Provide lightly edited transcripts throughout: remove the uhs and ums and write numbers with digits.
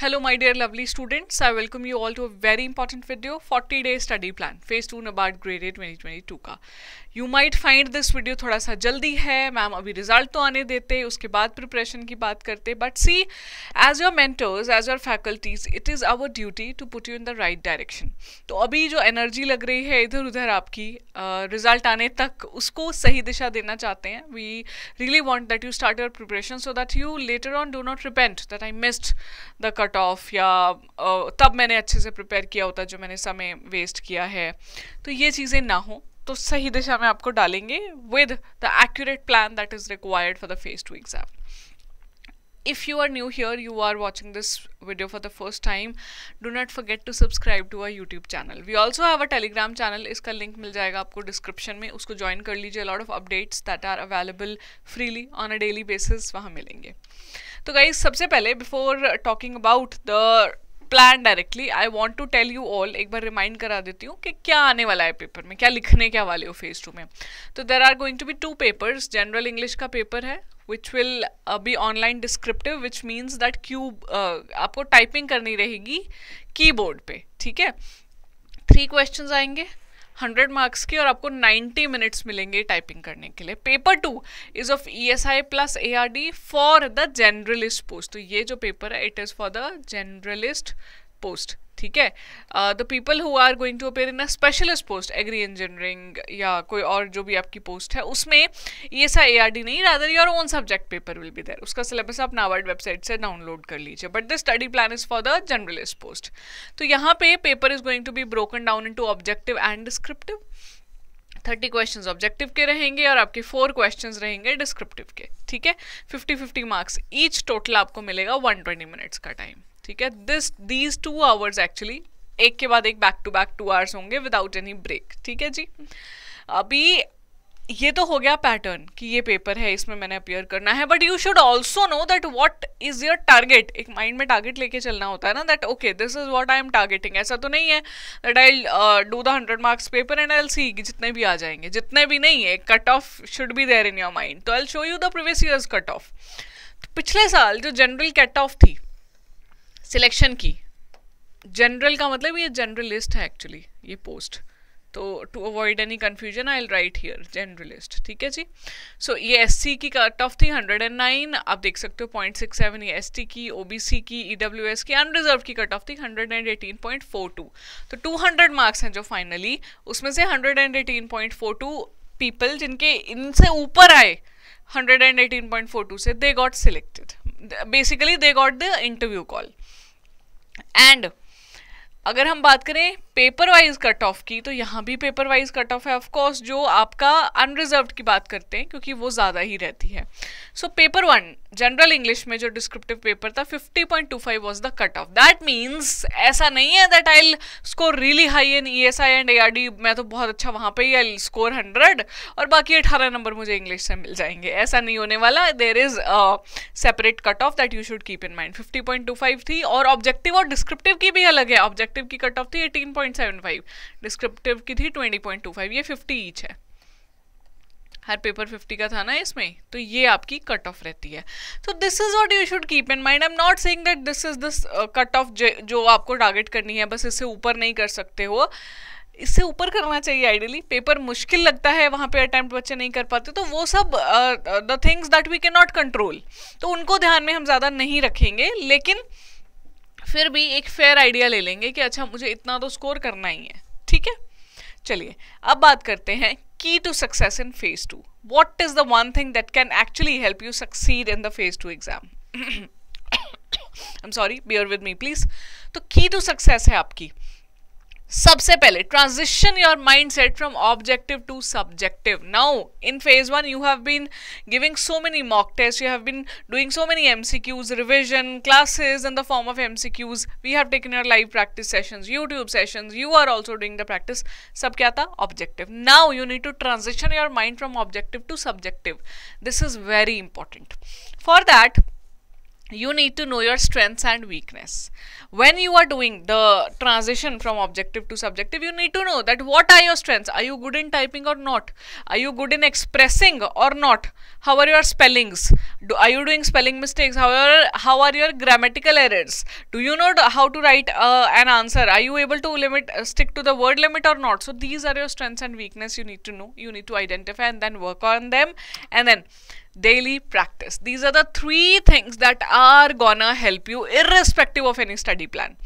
Hello my dear lovely students, I welcome you all to a very important video, 40-day study plan, phase 2 NABARD grade 8 2022 का. You might find this video थोड़ा सा जल्दी है, ma'am अभी result तो आने देते, उसके बाद प्रिपरेशन की बात करते, but see, as your mentors, as your faculties, it is our duty to put you in the right direction. तो अभी जो एनर्जी लग रही है इधर उधर आपकी रिजल्ट आने तक उसको सही दिशा देना चाहते हैं. We really want that you start your preparation so that you later on do not repent that I missed the cut of या तब मैंने अच्छे से प्रिपेयर किया होता जो मैंने समय वेस्ट किया है. तो ये चीज़ें ना हो तो सही दिशा में आपको डालेंगे with the accurate plan that is required for the phase 2 exam. If you are new here, you are watching this video for the first time, do not forget to subscribe to our YouTube channel. We also have a Telegram channel, इसका link मिल जाएगा आपको description में, उसको join कर लीजिए. A lot of updates that are available freely on a daily basis वहाँ मिलेंगे. तो guys, सबसे पहले before talking about the plan directly I want to tell you all, एक बार रिमाइंड करा देती हूँ कि क्या आने वाला है पेपर में, क्या लिखने क्या वाले हो फेज 2 में. तो there are going to be 2 papers. General English का पेपर है which will be online descriptive, which means that आपको टाइपिंग करनी रहेगी कीबोर्ड पे. ठीक है, 3 क्वेश्चंस आएंगे 100 मार्क्स की और आपको 90 मिनट्स मिलेंगे टाइपिंग करने के लिए. Paper 2 is of ESI plus ARD for the generalist post. तो ये जो पेपर है it is for the generalist post. ठीक है, the people who are going to appear in a specialist post, agri engineering या कोई और जो भी आपकी पोस्ट है उसमें ESI ARD नहीं, rather your own subject paper will be there. उसका सिलेबस आप नाबार्ड वेबसाइट से डाउनलोड कर लीजिए, but the study plan is for the generalist post. तो यहाँ पे paper is going to be broken down into objective and descriptive. 30 questions objective के रहेंगे और आपके 4 क्वेश्चंस रहेंगे डिस्क्रिप्टिव के. ठीक है, 50-50 मार्क्स ईच. टोटल आपको मिलेगा 120 मिनट्स का टाइम. ठीक है, दीज 2 आवर्स एक्चुअली एक के बाद एक बैक टू बैक 2 आवर्स होंगे विदाउट एनी ब्रेक. ठीक है जी, अभी ये तो हो गया पैटर्न कि ये पेपर है, इसमें मैंने अपीयर करना है, but you should also know that what is your target. एक माइंड में टारगेट लेके चलना होता है ना, that okay this is what I am targeting. ऐसा तो नहीं है that I do the 100 marks paper and I will see जितने भी आ जाएंगे, जितने भी नहीं है. Cut off should be there in your mind. तो I will show you the previous years cut off. पिछले साल जो जनरल कट ऑफ थी सिलेक्शन की, जनरल का मतलब ये जनरलिस्ट है एक्चुअली ये पोस्ट, तो to avoid any confusion I will write here generalist. ठीक है जी, सो ये SC की कट ऑफ थी 109, आप देख सकते हो 0.67. ये ST की, OBC की, EWS की, अनरिजर्व की कट ऑफ थी 118.42. तो 200 मार्क्स हैं जो फाइनली, उसमें से 118.42 पीपल जिनके इनसे ऊपर आए 118.42 से, they got selected. Basically they got the interview call. And अगर हम बात करें पेपर वाइज कट ऑफ की, तो यहाँ भी पेपर वाइज कट ऑफ है. ऑफ कोर्स जो आपका अनरिजर्व्ड की बात करते हैं क्योंकि वो ज़्यादा ही रहती है. सो पेपर 1 जनरल इंग्लिश में जो डिस्क्रिप्टिव पेपर था 50.25 was the cut off. That means ऐसा नहीं है that I will score really high in ESI and ARD, मैं तो बहुत अच्छा वहाँ पे ही आई विल स्कोर 100 और बाकी 18 नंबर मुझे इंग्लिश से मिल जाएंगे. ऐसा नहीं होने वाला. There is separate cut off that you should keep in mind. 50.25 थी और ऑब्जेक्टिव और डिस्क्रिप्टिव की भी अलग है. ऑब्जेक्टिव की कट ऑफ थी 18.75, डिस्क्रिप्टिव की थी 20.25. ये 50 ईच है, हर पेपर 50 का था ना इसमें, तो ये आपकी कट ऑफ रहती है. तो this is what you should keep in mind. I am not saying that this is this cut off जो आपको टारगेट करनी है, बस इससे ऊपर नहीं कर सकते हो. इससे ऊपर करना चाहिए आइडियली. पेपर मुश्किल लगता है, वहाँ पे अटेम्प्ट बच्चे नहीं कर पाते, तो वो सब the things that we can not control, तो उनको ध्यान में हम ज़्यादा नहीं रखेंगे, लेकिन फिर भी एक फेयर आइडिया ले लेंगे कि अच्छा मुझे इतना तो स्कोर करना ही है. ठीक है, चलिए अब बात करते हैं key to success in phase 2. What is the one thing that can actually help you succeed in the phase 2 exam? I'm sorry, bear with me please. तो key to success है आपकी, सबसे पहले transition your mindset from objective to subjective. Now in phase 1 you have been giving so many mock tests, you have been doing so many MCQs, revision classes in the form of MCQs, we have taken your live practice sessions, YouTube sessions, you are also doing the practice. सब क्या था? Objective. Now you need to transition your mind from objective to subjective. This is very important. For that you need to know your strengths and weakness. When you are doing the transition from objective to subjective, you need to know that what are your strengths. Are you good in typing or not? Are you good in expressing or not? How are your spellings? Are you doing spelling mistakes? How are your grammatical errors? Do you know how to write an answer? Are you able to stick to the word limit or not? So these are your strengths and weakness. You need to know, you need to identify and then work on them, and then daily practice. These are the 3 things that are gonna help you irrespective of any study plan.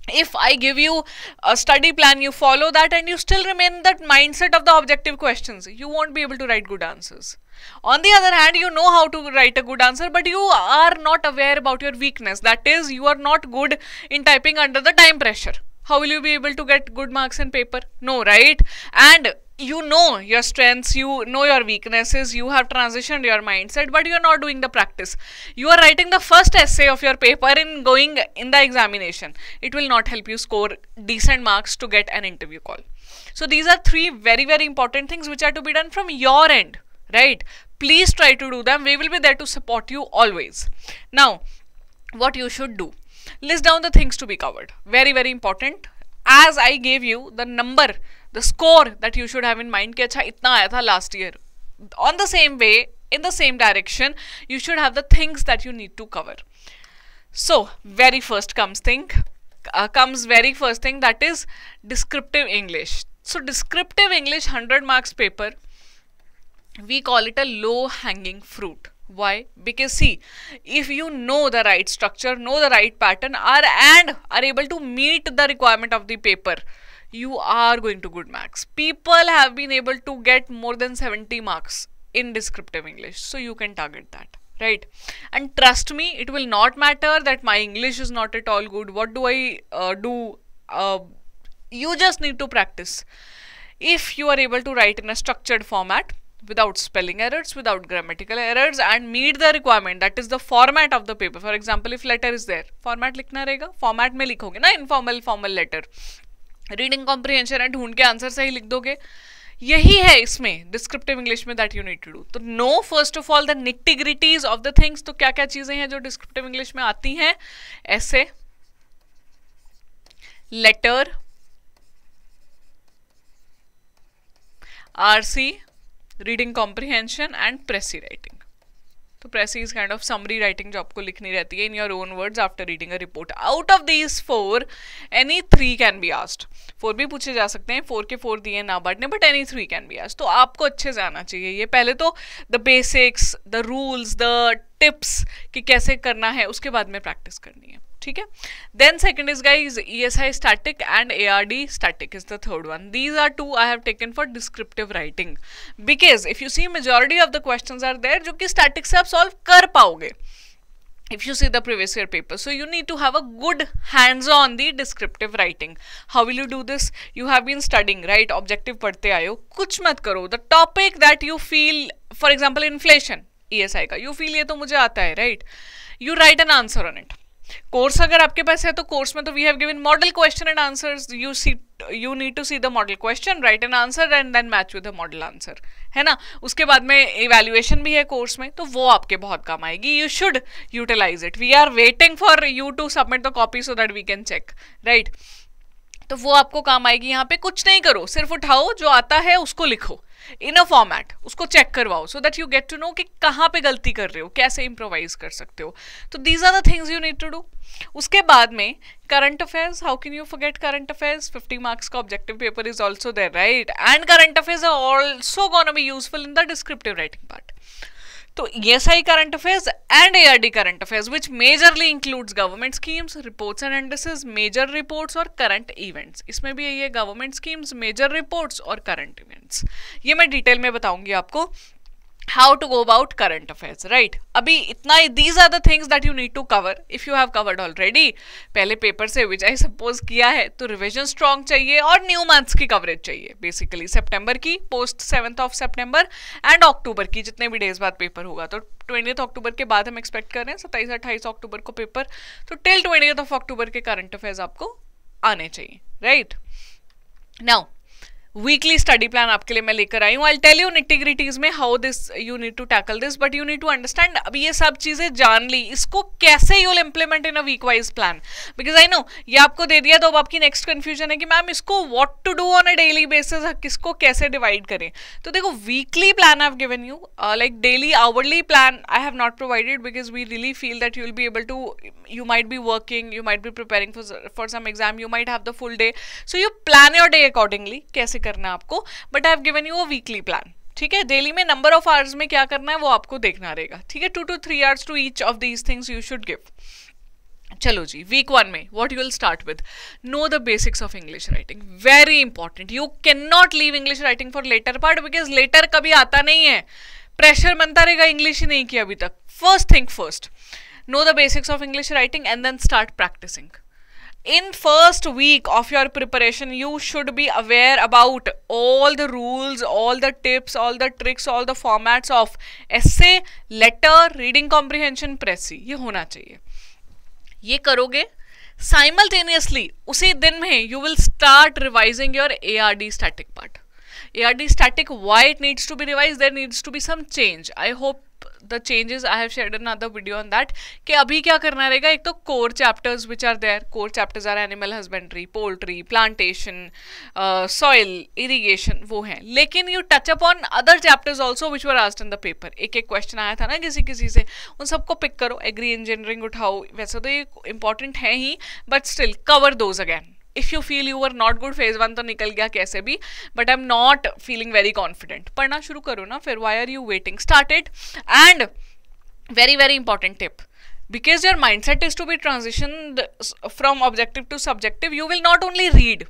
If I give you a study plan, you follow that and you still remain in that mindset of the objective questions, you won't be able to write good answers. On the other hand, you know how to write a good answer, but you are not aware about your weakness. That is, you are not good in typing under the time pressure. How will you be able to get good marks in paper? No, right? And you know your strengths, you know your weaknesses, you have transitioned your mindset, but you are not doing the practice. You are writing the first essay of your paper in going in the examination. It will not help you score decent marks to get an interview call. So these are 3 very, very important things which are to be done from your end, right? Please try to do them. We will be there to support you always. Now, what you should do, list down the things to be covered. Very, very important. As I gave you the number, the score that you should have in mind कि अच्छा इतना आया था last year. On the same way, in the same direction, you should have the things that you need to cover. So very first comes very first thing, that is descriptive English. So descriptive English 100 marks paper, we call it a low hanging fruit. Why? Because see, if you know the right structure, know the right pattern, and are able to meet the requirement of the paper, you are going to good marks. People have been able to get more than 70 marks in descriptive English, so you can target that, right? And trust me, it will not matter that my English is not at all good. What do I do? You just need to practice. If you are able to write in a structured format, without spelling errors, without grammatical errors, and meet the requirement, that is the format of the paper. For example, if letter is there, format लिखना रहेगा, format में लिखोगे ना, informal, formal letter. Reading comprehension and ढूंढ के answer सही लिख दोगे. यही है इसमें descriptive English में that you need to do. तो know first of all the nitty-gritties of the things. तो क्या क्या चीजें हैं जो descriptive English में आती हैं? Essay, letter, RC, reading comprehension and precis writing. तो precis is kind of summary writing जो आपको लिखनी रहती है in your own words after reading a report. Out of these 4 any 3 can be asked. 4 भी पूछे जा सकते हैं, 4 के 4 दिए ना बांटने, but any 3 can be asked. तो आपको अच्छे से आना चाहिए ये. पहले तो the basics, the rules, the tips कि कैसे करना है, उसके बाद में प्रैक्टिस करनी है. ठीक है. Then second is guys ESI static and ARD static is the third one. These are 2 I have taken for descriptive writing because if you see majority of the questions are there जो कि static से आप solve कर पाओगे. If you see the previous year paper, so you need to have a good hands on the descriptive writing. How will you do this? You have been studying, right? Objective पढ़ते आए हो, कुछ मत करो. The topic that you feel, for example inflation, ESI का, you feel ये तो मुझे आता है, right? You write an answer on it. Course अगर आपके पास है तो कोर्स में तो we have given model question and answers. You need to see the model question, right an answer and then match with the model answer, है ना. उसके बाद में इवैल्यूएशन भी है कोर्स में, तो वो आपके बहुत काम आएगी. You should utilise it. We are waiting for you to submit the copy so that we can check, right. तो वो आपको काम आएगी. यहाँ पे कुछ नहीं करो, सिर्फ उठाओ जो आता है उसको लिखो इन अ फॉर्मेट, उसको चेक करवाओ so that you get to know कि कहाँ पे गलती कर रहे हो, कैसे इम्प्रोवाइज कर सकते हो. तो these are the things you need to do. उसके बाद में current affairs, how can you forget current affairs? 50 marks का objective paper is also there, right. And current affairs are also gonna be useful in the descriptive writing part. तो ESI current affairs and ARD current affairs, which majorly includes government schemes, reports and indices, major reports और current events. इसमें भी यही है, government schemes, major reports और current events. ये मैं detail में बताऊंगी आपको how to go about current affairs, right? अभी इतना, these are the things that you need to cover if you have covered already. पहले पेपर से which I suppose किया है, तो रिविजन स्ट्रॉन्ग चाहिए और न्यू मंथ्स की कवरेज चाहिए. बेसिकली सितंबर की post 7th of September and अक्टूबर की जितने भी डेज बाद पेपर होगा. तो 20th अक्टूबर के बाद हम एक्सपेक्ट कर रहे हैं 27-28 अक्टूबर को पेपर. तो टिल 20th of October के करंट अफेयर्स आपको आने चाहिए, right. Now weekly study plan आपके लिए मैं लेकर आई हूँ. आई टेल यू निटी-ग्रिटीज में how this you need to tackle this, but you need to understand. अभी ये सब चीजें जान ली, इसको कैसे you will implement in a week wise plan, because I know ये आपको दे दिया तो अब आपकी नेक्स्ट कंफ्यूजन है कि मैम इसको what to do on a daily basis, किसको कैसे डिवाइड करें. तो देखो weekly plan I have given you, like daily hourly plan I have not provided because we really feel that you will be able to, you might be working, you might be preparing for some exam, you might have the full day, so you plan your day accordingly कैसे करना है आपको, but I have given you a weekly plan. ठीक है, daily में number of hours में क्या करना है वो आपको देखना रहेगा. ठीक है, 2 to 3 hours to each of these things you should give. चलो जी, वीक 1 में what you will start with, know the basics of English writing, very important. You cannot leave English writing for later part because later कभी आता नहीं है, pressure बनता रहेगा, English ही नहीं किया अभी तक. First thing first, know the basics of English writing and then start practicing. In first week of your preparation, you should be aware about all the rules, all the tips, all the tricks, all the formats of essay, letter, reading comprehension, Pressy. ये होना चाहिए. ये करोगे simultaneously उसी दिन में you will start revising your ARD static part. ARD static, why it needs to be revised? There needs to be some change. I hope the changes I have shared another video on that. कि अभी क्या करना रहेगा, एक तो core chapters which are there. Core chapters are animal husbandry, poultry, plantation, soil, irrigation, वो हैं. लेकिन you touch upon other chapters also which were asked in the paper. एक एक question आया था ना किसी से, उन सबको pick करो. Agri engineering उठाओ, वैसे तो ये important है ही, but still cover those again. If you feel you were not good, phase 1 तो निकल गया कैसे भी, but I'm not feeling very confident. पढ़ना शुरू करो ना फिर, why are you waiting? Start it. And very very important tip, because your mindset is to be transitioned from objective to subjective, you will not only read.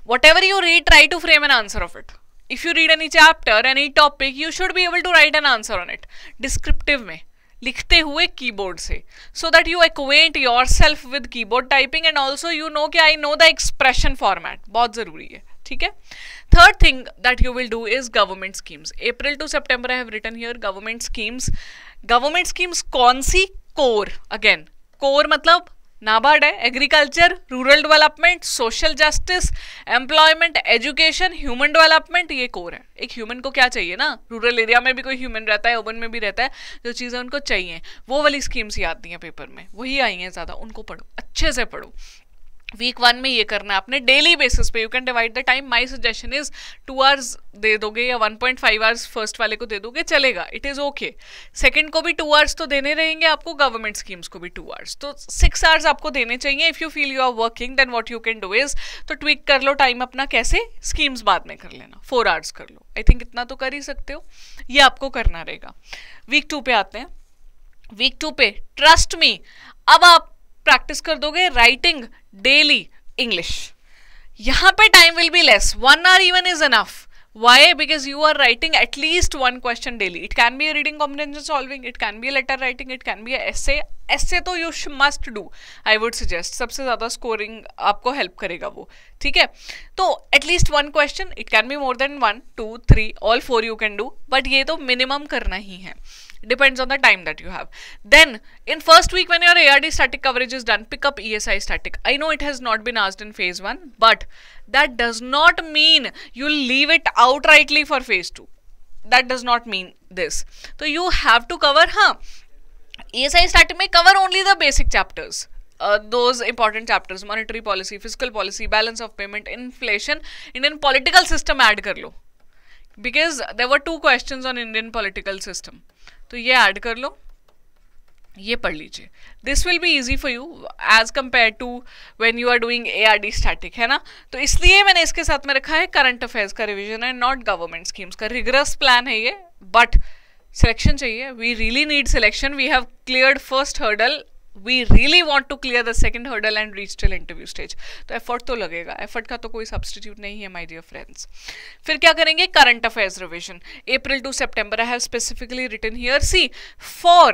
Whatever you read, try to frame an answer of it. If you read any chapter, any topic, you should be able to write an answer on it. Descriptive में लिखते हुए keyboard से, so that you acquaint yourself with keyboard typing and also you know कि I know the expression format, बहुत जरूरी है. ठीक है. Third thing that you will do is government schemes. April to September I have written here government schemes. Government schemes कौन सी? Core. Again core मतलब नाबार्ड है, agriculture, rural development, social justice, employment, education, human development, ये core है. एक human को क्या चाहिए ना, रूरल एरिया में भी कोई ह्यूमन रहता है, अर्बन में भी रहता है, जो चीज़ें उनको चाहिए वो वाली स्कीम्स ही आती हैं पेपर में, वही आई हैं ज़्यादा, उनको पढ़ो, अच्छे से पढ़ो. वीक 1 में ये करना है आपने डेली बेसिस पे. You can divide the time. My suggestion is 2 hours दे दोगे या 1.5 hours फर्स्ट वाले को दे दोगे, चलेगा, इट इज़ ओके. सेकंड को भी 2 hours तो देने रहेंगे आपको, गवर्नमेंट स्कीम्स को भी 2 hours, तो 6 hours आपको देने चाहिए. If you feel you are working then what you can do is, तो ट्विक कर लो टाइम अपना, कैसे, स्कीम्स बाद में कर लेना, 4 hours कर लो. आई थिंक इतना तो कर ही सकते हो, ये आपको करना रहेगा. वीक 2 पे आते हैं. वीक 2 पे ट्रस्ट मी, अब आप प्रैक्टिस कर दोगे राइटिंग डेली इंग्लिश. यहाँ पे time will be less, 1 hour even is enough. Why? Because you are writing at least 1 question daily. It can be a reading comprehension solving, it can be a letter writing, it can be a essay. Essay तो you must do, I would suggest. सबसे ज़्यादा scoring आपको help करेगा वो. ठीक है, तो at least 1 question. It can be more than 1, 2, 3, all 4 you can do. But ये तो minimum करना ही है. Depends on the time that you have. Then in first week when your ARD static coverage is done, pick up ESI static. I know it has not been asked in phase 1, but that does not mean you'll leave it outrightly for phase 2. That does not mean this. So you have to cover, ESI static may cover only the basic chapters. Those important chapters, monetary policy, fiscal policy, balance of payment, inflation, Indian political system add कर लो. Because there were 2 questions on Indian political system. तो ये add कर लो, ये पढ़ लीजिए. This will be easy for you as compare to when you are doing ARD static, है ना. तो इसलिए मैंने इसके साथ में रखा है करंट अफेयर्स का रिवीजन है, नॉट गवर्नमेंट स्कीम्स का. रिगरस प्लान है ये, बट सिलेक्शन चाहिए. We really need selection. We have cleared first hurdle, we really want to clear the second hurdle and reach till interview stage. तो effort तो लगेगा, effort का तो कोई सब्सटीट्यूट नहीं है माय डियर फ्रेंड्स. फिर क्या करेंगे, current affairs revision. April to September I have specifically written here. See, for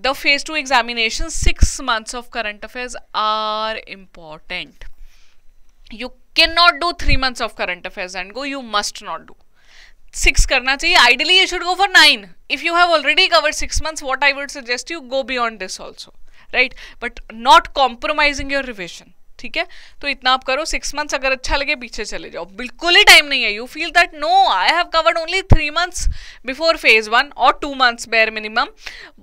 the phase 2 examination, 6 months of current affairs are important. You cannot do 3 months of current affairs and go. You must not do. 6 करना चाहिए. Ideally you should go for 9. If you have already covered 6 months, what I would suggest you go beyond this also. Right, but not compromising your revision. ठीक है, तो इतना आप करो। 6 months अगर अच्छा लगे पीछे चले जाओ, बिल्कुल ही टाइम नहीं है। You feel that no I have covered only 3 months before phase 1 और 2 months bare minimum,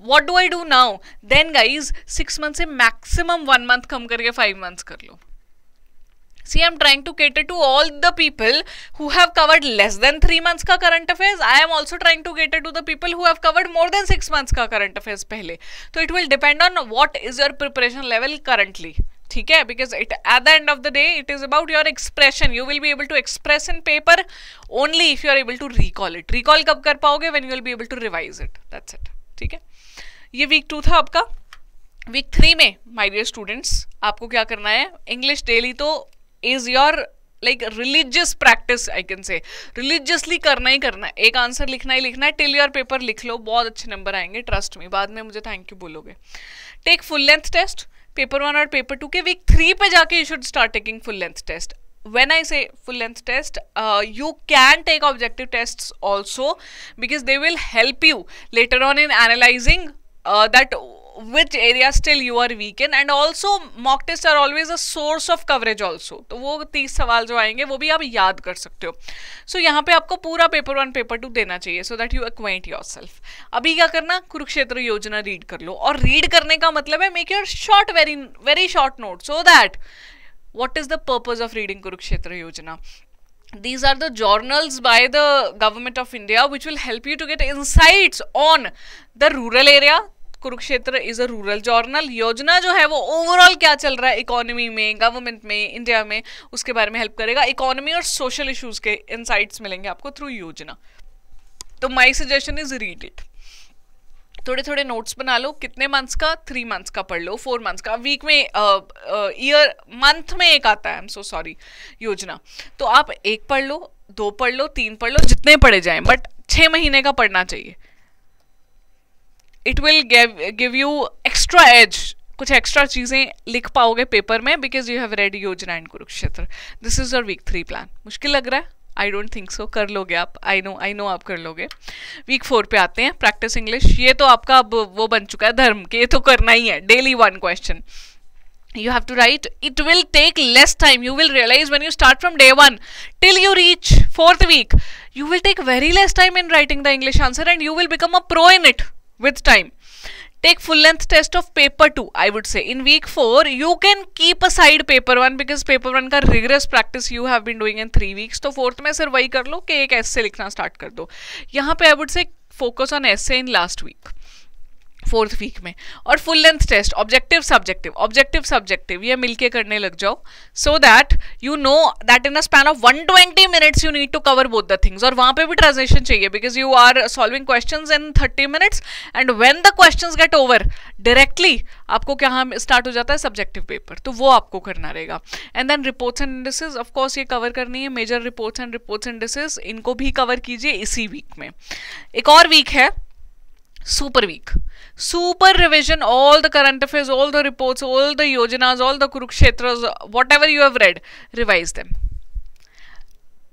what do I do now? Then guys 6 month से मैक्सिमम 1 मंथ कम करके 5 मंथ्स कर लो। See, I'm trying to cater to all the people who have covered less than 3 months का current affairs. I am also trying to cater to the people who have covered more than 6 months का current affairs पहले. So it will depend on what is your preparation level currently. ठीक है, because it at the end of the day it is about your expression. You will be able to express in paper only if you are able to recall it. Recall कब कर पाओगे? When you will be able to revise it. That's it. ठीक है, ये week 2 था आपका। week 3 में my dear students आपको क्या करना है? English daily तो is your like religious practice, I can say. religiously करना ही करना है, एक आंसर लिखना ही लिखना है। till your paper लिख लो, बहुत अच्छे नंबर आएंगे, ट्रस्ट में। बाद में मुझे थैंक यू बोलोगे। Take full length test, paper 1 और पेपर 2 के week 3 पे जाके you should start taking full length test. When I say full length test, you can take objective tests also because they will help you later on in analyzing that which area still you are weak in, and also mock tests are always a source of coverage also. तो वो 30 सवाल जो आएंगे वो भी आप याद कर सकते हो। सो यहाँ पे आपको पूरा पेपर 1 पेपर 2 देना चाहिए so that you acquaint yourself. अभी क्या करना? कुरुक्षेत्र योजना रीड कर लो, और रीड करने का मतलब है make your short very short note so that what is the purpose of reading Kurukshetra Yojana? These are the journals by the government of India which will help you to get insights on the rural area. Kurukshetra is a rural journal. योजना जो है वो overall क्या चल रहा है economy में, government में, इंडिया में, उसके बारे में हेल्प करेगा। इकोनॉमी और सोशल इश्यूज के इनसाइट्स मिलेंगे आपको थ्रू योजना। तो my suggestion is read it. थोड़े थोड़े नोट्स बना लो। कितने मंथ्स का? 3 मंथ्स का पढ़ लो, 4 मंथ्स का। वीक में ईयर मंथ में एक आता है, आई एम सो सॉरी, योजना। तो आप 1 पढ़ लो, 2 पढ़ लो, 3 पढ़ लो, जितने पढ़े जाएं, बट 6 महीने का पढ़ना चाहिए। It will give you extra edge, कुछ एक्स्ट्रा चीजें लिख पाओगे पेपर में because you have read Yojana and Kurukshetra. This is your week 3 plan. मुश्किल लग रहा है? आई डोंट थिंक सो, कर लोगे आप। आई नो आप कर लोगे। वीक 4 पे आते हैं, प्रैक्टिस इंग्लिश। ये तो आपका अब वो बन चुका है धर्म कि ये तो करना ही है, daily 1 question you have to write. It will take less time. You will realize when you start from day 1 till you reach 4th week, you will take very less time in writing the English answer and you will become a pro in it with time. Take full length test of paper 2, I would say. In week 4 you can keep aside paper 1 because paper 1 का rigorous practice you have been doing in 3 weeks. तो 4th में सिर्फ वही कर लो कि एक essay लिखना start कर दो। यहाँ पे I would say focus on essay in last week, 4th week में। और full length test objective subjective ये मिलके करने लग जाओ so that you know that in a span of 120 minutes you need to cover both the things. और वहां पे भी ट्रांसलेशन चाहिए because you are solving questions in 30 minutes and when the questions get over directly आपको क्या start हो जाता है सब्जेक्टिव पेपर, तो वो आपको करना रहेगा। And then reports and indices of course ये कवर करनी है, मेजर रिपोर्ट्स एंड इंडिसेस, इनको भी कवर कीजिए इसी वीक में। एक और वीक है super week, super revision, all the current affairs, all the reports, all the yojanas, all the kurukshetras, whatever you have read, revise them.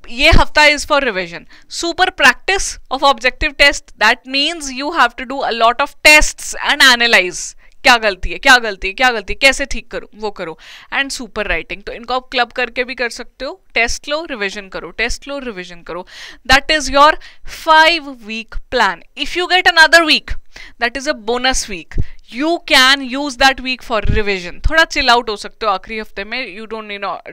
ये हफ्ता is for revision. Super practice of objective test, that means you have to do a lot of tests and analyze. क्या गलती है, कैसे ठीक करूं, वो करो। एंड सुपर राइटिंग, तो इनको आप क्लब करके भी कर सकते हो। टेस्ट लो, रिविजन करो। That is your 5 week plan. If you get another week, that is a bonus week, you can use that week for revision. थोड़ा चिल आउट हो सकते हो आखिरी हफ्ते में, you don't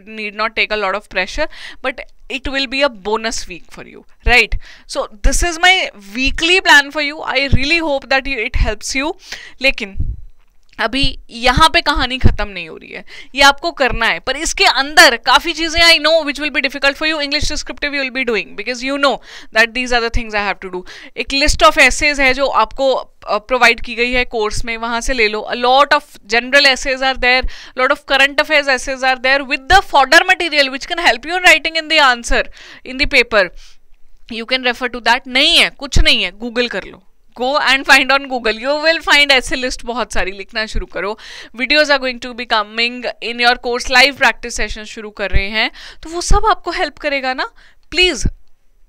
need not take a lot of pressure, but it will be a bonus week for you, right? So this is my weekly plan for you. I really hope that it helps you. लेकिन अभी यहाँ पे कहानी खत्म नहीं हो रही है, ये आपको करना है। पर इसके अंदर काफ़ी चीज़ें I know which will be difficult for you. English descriptive you will be doing because you know that these are the things I have to do. एक लिस्ट ऑफ एसेज है जो आपको प्रोवाइड की गई है कोर्स में, वहाँ से ले लो। A lot of general essays are there, lot of current affairs essays are there with the folder material which can help you in writing in the answer in the paper. You can refer to that. नहीं है, कुछ नहीं है, Google कर लो। Go and find on Google. You will find essay list बहुत सारी, लिखना शुरू करो। Videos are going to be coming in your course, live practice sessions शुरू कर रहे हैं, तो वो सब आपको हेल्प करेगा ना। प्लीज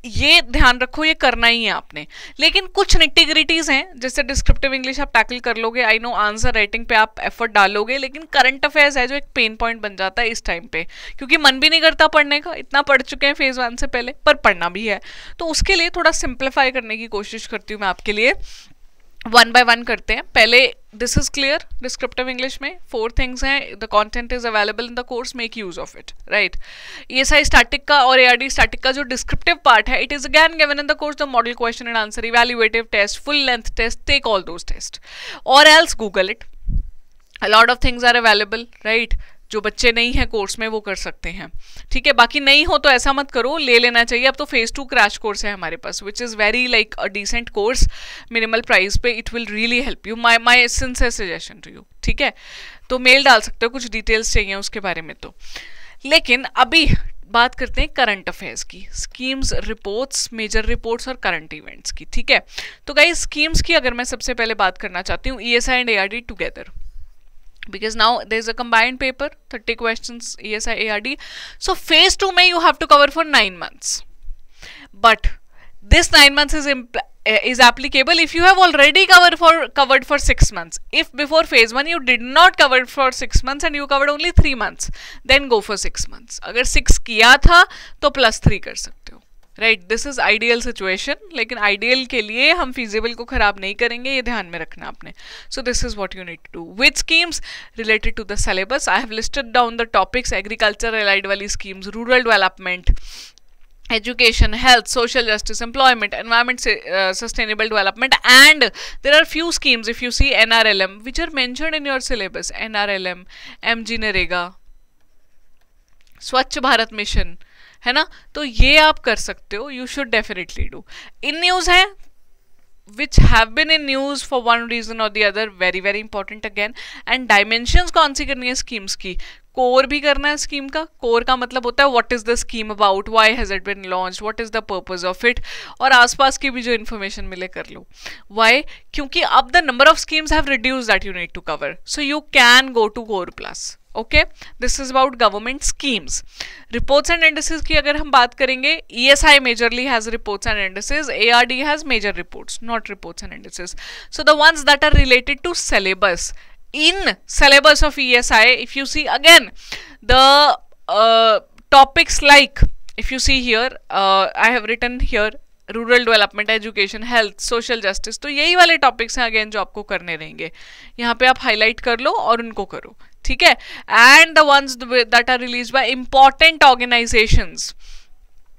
ये ध्यान रखो, ये करना ही है आपने। लेकिन कुछ निटिग्रिटीज हैं, जैसे डिस्क्रिप्टिव इंग्लिश आप टैकल कर लोगे, आई नो आंसर राइटिंग पे आप एफर्ट डालोगे, लेकिन करंट अफेयर्स है जो एक पेन पॉइंट बन जाता है इस टाइम पे, क्योंकि मन भी नहीं करता पढ़ने का, इतना पढ़ चुके हैं फेज 1 से पहले, पर पढ़ना भी है। तो उसके लिए थोड़ा सिंप्लीफाई करने की कोशिश करती हूँ मैं आपके लिए। 1 by 1 करते हैं। पहले this is clear, descriptive English में 4 थिंग्स हैं, the content is available in the course, make use of it, right. ESI static का और एआरडी स्टैटिक का जो डिस्क्रिप्टिव पार्ट है, it is again given in the course, the model question and answer, evaluative test, full length test, take all those test और else Google it. A lot of things are available, right. जो बच्चे नहीं है course में वो कर सकते हैं, ठीक है। बाकी नहीं हो तो ऐसा मत करो, ले लेना चाहिए। अब तो फेज 2 क्रैश कोर्स है हमारे पास, which is very like a decent course, minimal price पे, it will really help you, my sincere suggestion to you, ठीक है। तो मेल डाल सकते हो, कुछ डिटेल्स चाहिए उसके बारे में तो। लेकिन अभी बात करते हैं करंट अफेयर्स की, स्कीम्स, रिपोर्ट्स, मेजर रिपोर्ट्स और करंट इवेंट्स की, ठीक है। तो गाइस स्कीम्स की अगर मैं सबसे पहले बात करना चाहती हूँ, ESI and ARD together, because now there is a combined paper, 30 questions, ESI, ARD. So phase 2 में you have to cover for 9 months, but this 9 months is applicable if you have already covered for 6 months. If before phase 1 you did not cover for 6 months and you covered only 3 months, then go for 6 months. अगर 6 किया था तो +3 कर सकते हो, right. This is ideal situation, लेकिन ideal के लिए हम फिजिबल को खराब नहीं करेंगे, ये ध्यान में रखना आपने। So this is what you need to do with schemes related to the syllabus. I have listed down the topics, agriculture allied वाली schemes, rural development, education, health, social justice, employment, environment, sustainable development, and there are few schemes, if you see NRLM, which are mentioned in your syllabus, NRLM, MG Narega, स्वच्छ Bharat mission, है ना। तो ये आप कर सकते हो, you should definitely do. In news है which have been in news for one reason or the other, very very important again। and dimensions कौन सी करनी है स्कीम्स की, कोर भी करना है स्कीम का। कोर का मतलब होता है what is the scheme about, why has it been launched, what is the purpose of it, और आसपास की भी जो इन्फॉर्मेशन मिले कर लो। व्हाई? क्योंकि अब the number of schemes have reduced that you need to cover, so you can go to core plus. Okay, this is about government schemes. Reports and indices की अगर हम बात करेंगे, ESI majorly has reports and indices, ARD has major reports, not reports and indices. So the ones that are related to syllabus, in syllabus of ESI, if you see again the topics like, if you see here, I have written here rural development, education, health, social justice, तो यही वाले topics हैं again जो आपको करने रहेंगे। यहाँ पे आप हाईलाइट कर लो और उनको करो, ठीक है। And the ones that are released by important organizations,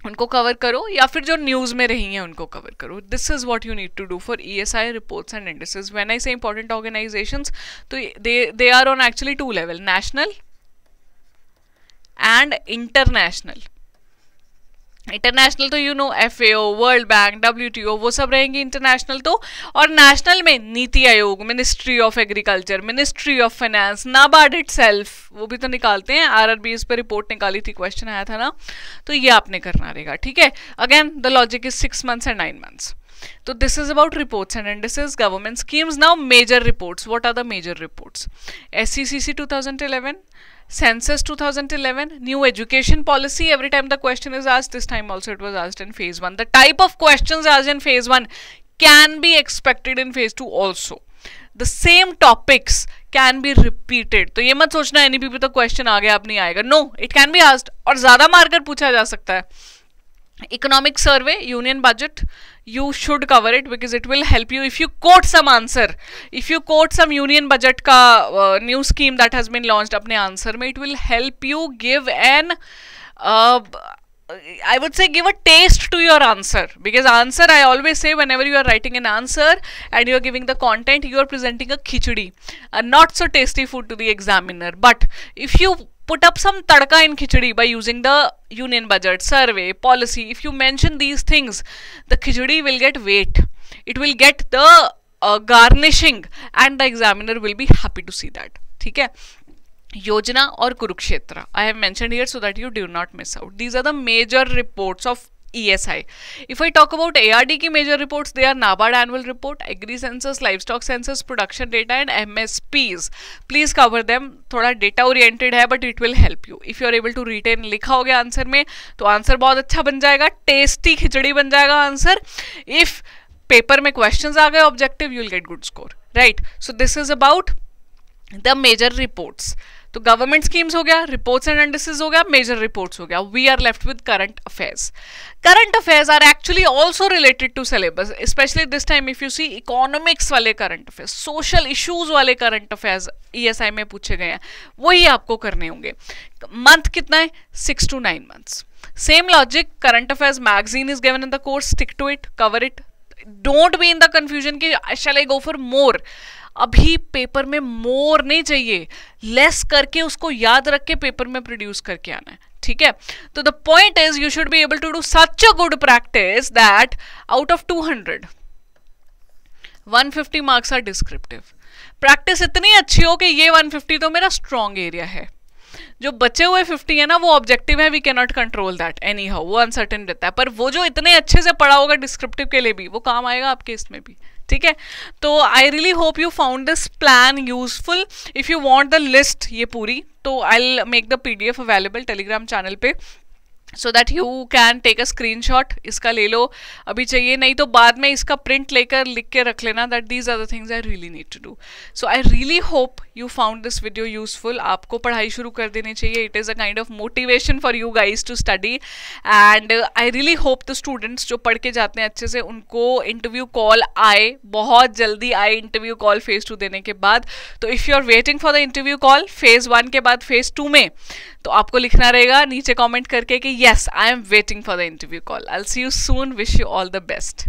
उनको कवर करो, या फिर जो न्यूज में रही हैं उनको कवर करो। This is what you need to do for ESI reports and indices. When I say important organisations, तो they are on actually 2 level, national and international. International तो you know FAO, world bank, WTO, वो सब रहेंगे international तो। और national में NITI Aayog, ministry of agriculture, ministry of finance, NABARD itself, वो भी तो निकालते हैं। RRB इस पर रिपोर्ट निकाली थी, क्वेश्चन आया था ना, तो ये आपने करना रहेगा, ठीक है। Again the logic is 6 months and 9 months। तो this is about reports and indices, government schemes. Now major reports, what are the major reports? SCCC 2011, Census 2011, new education policy. Every time the question is asked, this time also it was asked in phase 1. The type of questions asked in phase 1 can be expected in phase 2 also. The same topics can be repeated. तो ये मत सोचना NEP पे तो question आ गया अब नहीं आएगा, no, it can be asked, और ज्यादा मार्कर पूछा जा सकता है। Economic survey, union budget, you should cover it because it will help you if you quote some answer, if you quote some union budget ka new scheme that has been launched apne answer mein, it will help you give an I would say give a taste to your answer, because answer, I always say, whenever you are writing an answer and you are giving the content, you are presenting a khichdi, a not so tasty food to the examiner. But if you put up some tadka in khichdi by using the union budget, survey, policy, if you mention these things, the khichdi will get weight, it will get the garnishing, and the examiner will be happy to see that, ठीक है। योजना और Kurukshetra I have mentioned here so that you do not miss out. These are the major reports of ESI. If I talk about ARD की major reports, they are NABARD annual report, Agri census, livestock census, production data and MSPs. Please cover them. थोड़ा data oriented है but it will help you. If you are able to retain, लिखा हो गया answer में तो answer बहुत अच्छा बन जाएगा, टेस्टी खिचड़ी बन जाएगा आंसर. If पेपर में क्वेश्चंस आ गए objective, you will get good score, right. So this is about the major reports. तो गवर्नमेंट स्कीम्स हो गया, रिपोर्ट्स एंड इंडिसेस हो गया, मेजर रिपोर्ट्स हो गया. We are left with current affairs. Current affairs are actually also related to syllabus, specially this time if you see economics वाले current affairs, social issues वाले current affairs ESI में पूछे गए हैं, वही आपको करने होंगे. मंथ कितना है? 6 to 9 months. Same logic, current affairs magazine is given in the course, stick to it, cover it. Don't be in the confusion कि shall I go for more. अभी पेपर में मोर नहीं चाहिए, लेस करके उसको याद रख के पेपर में प्रोड्यूस करके आना है, ठीक है. तो the point is you should be able to do such a good practice that out of 200 150 marks are descriptive. Practice इतनी अच्छी हो कि ये 150 तो मेरा स्ट्रॉन्ग एरिया है, जो बचे हुए 50 है ना वो ऑब्जेक्टिव है, we can not control that anyhow, वो अनसर्टेन रहता है. पर वो जो इतने अच्छे से पढ़ा होगा डिस्क्रिप्टिव के लिए भी, वो काम आएगा आपके इसमें भी, ठीक है. तो I really hope you found this plan useful. If you want the list ये पूरी, तो I will make the PDF available telegram channel पे, so that you can take a screenshot. इसका ले लो, अभी चाहिए नहीं तो बाद में इसका प्रिंट लेकर लिख के रख लेना that these are the things I really need to do. So I really hope you found this video useful. आपको पढ़ाई शुरू कर देनी चाहिए. It is a kind of motivation for you guys to study, and I really hope the students जो पढ़ के जाते हैं अच्छे से, उनको इंटरव्यू कॉल आए, बहुत जल्दी आए इंटरव्यू कॉल फेज 2 देने के बाद. तो if you are waiting for the interview call phase 1 के बाद फेज 2 में, तो आपको लिखना रहेगा नीचे कमेंट करके कि yes, I am waiting for the interview call. I'll see you soon. Wish you all the best.